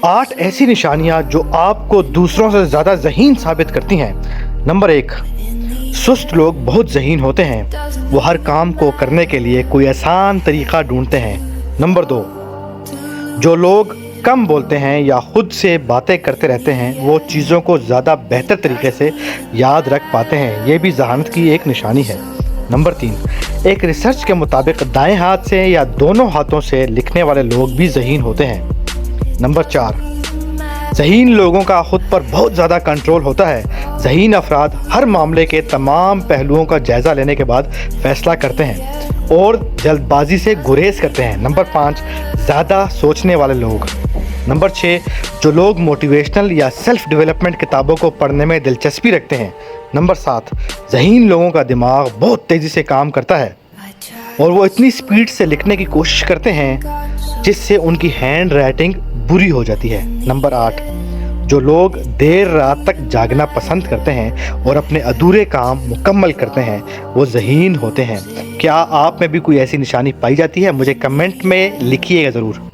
8 ایسی निशानियां जो आपको दूसरों से ज़्यादा ज़हीन साबित करती हैं। नंबर 1, सुस्त लोग बहुत ज़हीन होते हैं। वो हर काम को करने के लिए कोई आसान तरीक़ा ढूंढते हैं। नंबर 2, जो लोग कम बोलते हैं या ख़ुद से बातें करते रहते हैं वो चीज़ों को ज़्यादा बेहतर तरीके से याद रख पाते हैं। ये भी ज़हानत की एक निशानी है। नंबर 3, एक रिसर्च के मुताबिक दाएं हाथ से या दोनों हाथों से लिखने वाले लोग भी ज़हीन होते हैं। नंबर 4, ज़हीन लोगों का ख़ुद पर बहुत ज़्यादा कंट्रोल होता है। ज़हीन अफराद हर मामले के तमाम पहलुओं का जायज़ा लेने के बाद फ़ैसला करते हैं और जल्दबाजी से गुरेज करते हैं। नंबर 5, ज़्यादा सोचने वाले लोग। नंबर 6, जो लोग मोटिवेशनल या सेल्फ़ डेवलपमेंट किताबों को पढ़ने में दिलचस्पी रखते हैं। नंबर 7, ज़हीन लोगों का दिमाग बहुत तेज़ी से काम करता है और वो इतनी स्पीड से लिखने की कोशिश करते हैं जिससे उनकी हैंड राइटिंग बुरी हो जाती है। नंबर 8, जो लोग देर रात तक जागना पसंद करते हैं और अपने अधूरे काम मुकम्मल करते हैं वो ज़हीन होते हैं। क्या आप में भी कोई ऐसी निशानी पाई जाती है? मुझे कमेंट में लिखिएगा ज़रूर।